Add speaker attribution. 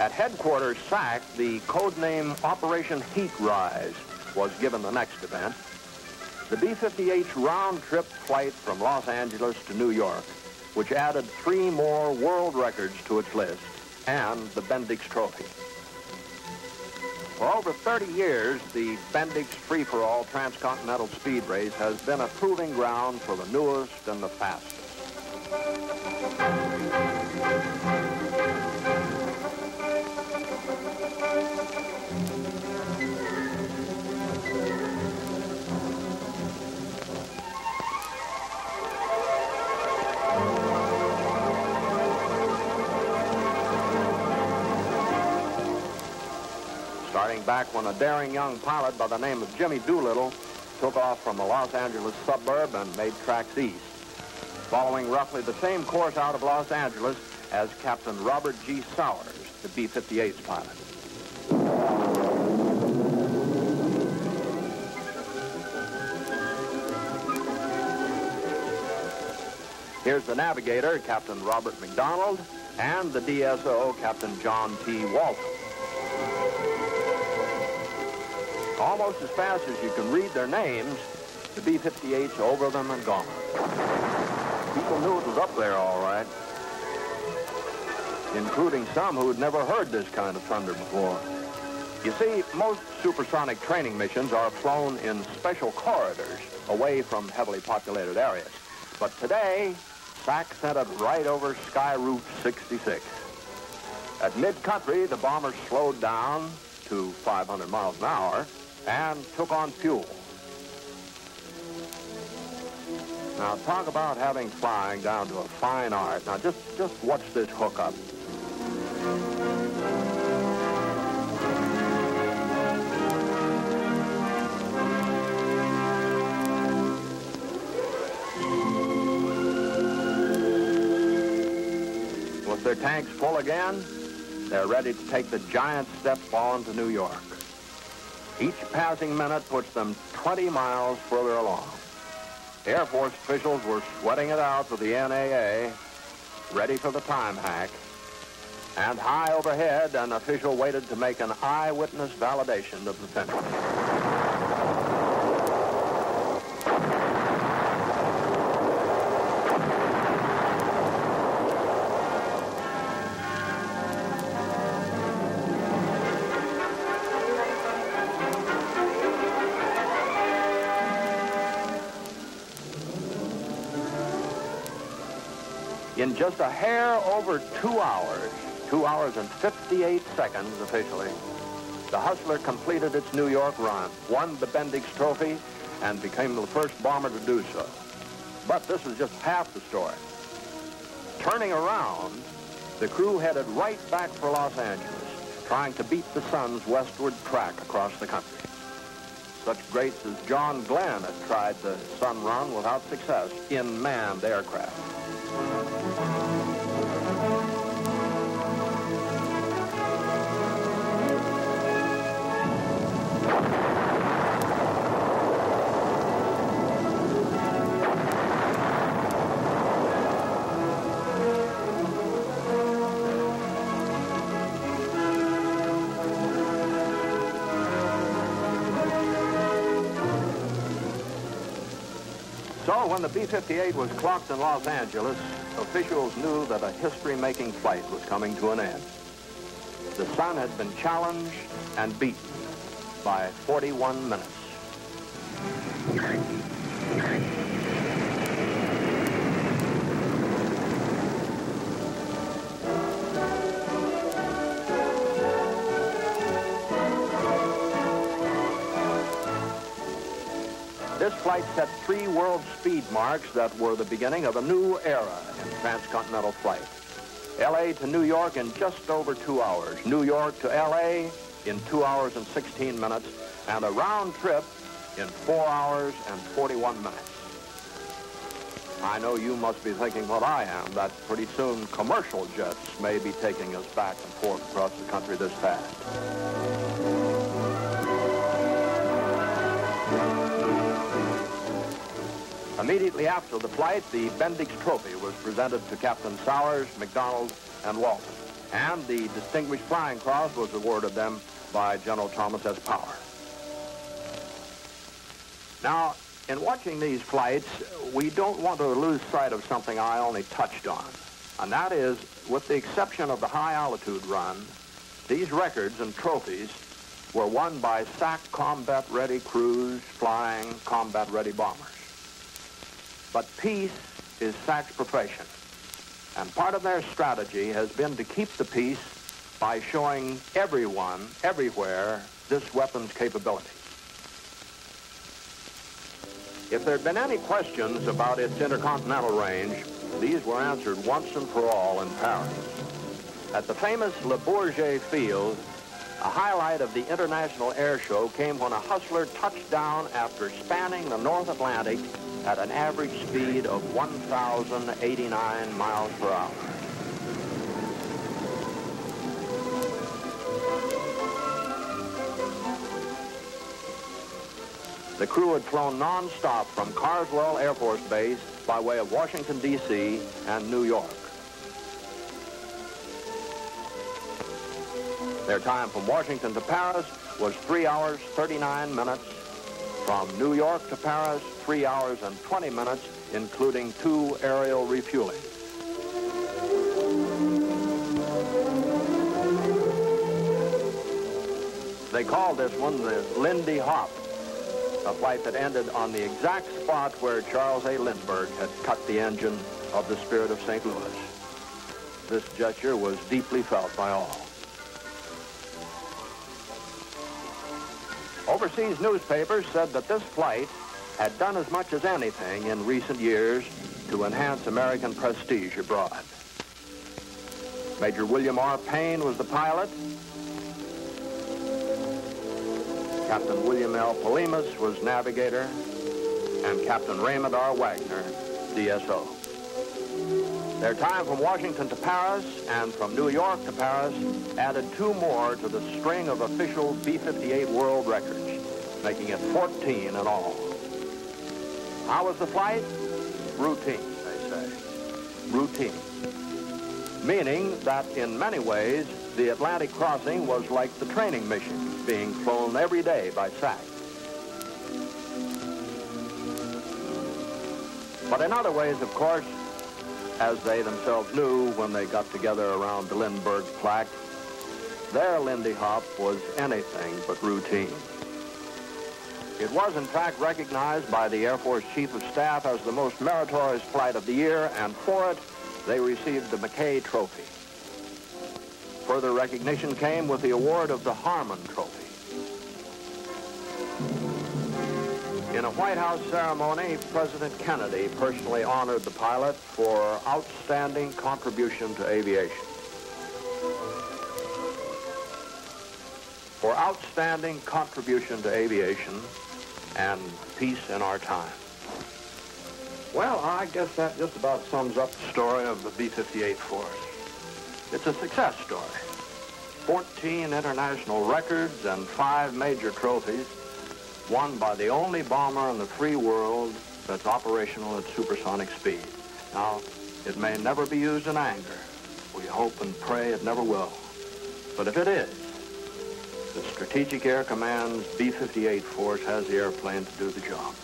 Speaker 1: At headquarters SAC, the code name Operation Heat Rise was given the next event. The B-58's round-trip flight from Los Angeles to New York, which added 3 more world records to its list, and the Bendix Trophy. For over 30 years, the Bendix Free-for-All Transcontinental Speed Race has been a proving ground for the newest and the fastest. Starting back when a daring young pilot by the name of Jimmy Doolittle took off from a Los Angeles suburb and made tracks east, following roughly the same course out of Los Angeles as Captain Robert G. Sowers, the B-58's pilot. Here's the navigator, Captain Robert McDonald, and the DSO, Captain John T. Walton. Almost as fast as you can read their names, the B-58's over them and gone. People knew it was up there all right, including some who had never heard this kind of thunder before. You see, most supersonic training missions are flown in special corridors away from heavily populated areas. But today, SAC sent it right over Sky Route 66. At mid-country, the bomber slowed down to 500 miles an hour and took on fuel. Now, talk about having flying down to a fine art. Now, just watch this hookup. With their tanks full again, they're ready to take the giant step on to New York. Each passing minute puts them 20 miles further along. Air Force officials were sweating it out with the NAA, ready for the time hack. And high overhead, an official waited to make an eyewitness validation of the finish. In just a hair over 2 hours, 2 hours and 58 seconds officially, the Hustler completed its New York run, won the Bendix Trophy, and became the first bomber to do so. But this is just half the story. Turning around, the crew headed right back for Los Angeles, trying to beat the sun's westward track across the country. Such greats as John Glenn had tried the sun run without success in manned aircraft. So when the B-58 was clocked in Los Angeles, officials knew that a history-making flight was coming to an end. The sun had been challenged and beaten by 41 minutes. This flight set 3 world speed marks that were the beginning of a new era in transcontinental flight. L.A. to New York in just over 2 hours. New York to L.A. in 2 hours and 16 minutes. And a round trip in 4 hours and 41 minutes. I know you must be thinking what I am, that pretty soon commercial jets may be taking us back and forth across the country this fast. Immediately after the flight, the Bendix Trophy was presented to Captain Sowers, McDonald, and Walton. and the Distinguished Flying Cross was awarded them by General Thomas S. Power. Now, in watching these flights, we don't want to lose sight of something I only touched on, and that is, with the exception of the high-altitude run, these records and trophies were won by SAC combat-ready crews flying combat-ready bombers. But peace is SAC's profession, and part of their strategy has been to keep the peace by showing everyone, everywhere, this weapon's capability. If there had been any questions about its intercontinental range, these were answered once and for all in Paris. At the famous Le Bourget field, a highlight of the International Air Show came when a Hustler touched down after spanning the North Atlantic at an average speed of 1,089 miles per hour. The crew had flown non-stop from Carswell Air Force Base by way of Washington, D.C. and New York. Their time from Washington to Paris was 3 hours, 39 minutes. From New York to Paris, 3 hours and 20 minutes, including 2 aerial refuelings. They called this one the Lindy Hop, a flight that ended on the exact spot where Charles A. Lindbergh had cut the engine of the Spirit of St. Louis. This gesture was deeply felt by all. Overseas newspapers said that this flight had done as much as anything in recent years to enhance American prestige abroad. Major William R. Payne was the pilot. Captain William L. Polimas was navigator, and Captain Raymond R. Wagner, DSO. Their time from Washington to Paris and from New York to Paris added 2 more to the string of official B-58 world records, making it 14 in all. How was the flight? Routine, they say. Routine. Meaning that in many ways, the Atlantic crossing was like the training mission being flown every day by SAC. But in other ways, of course, as they themselves knew when they got together around the Lindbergh plaque, their Lindy Hop was anything but routine. It was, in fact, recognized by the Air Force Chief of Staff as the most meritorious flight of the year, and for it, they received the McKay Trophy. Further recognition came with the award of the Harmon Trophy. In a White House ceremony, President Kennedy personally honored the pilot for outstanding contribution to aviation. For outstanding contribution to aviation and peace in our time. Well, I guess that just about sums up the story of the B-58 force. It's a success story. 14 international records and 5 major trophies won by the only bomber in the free world that's operational at supersonic speed. Now, it may never be used in anger. We hope and pray it never will. But if it is, the Strategic Air Command's B-58 force has the airplane to do the job.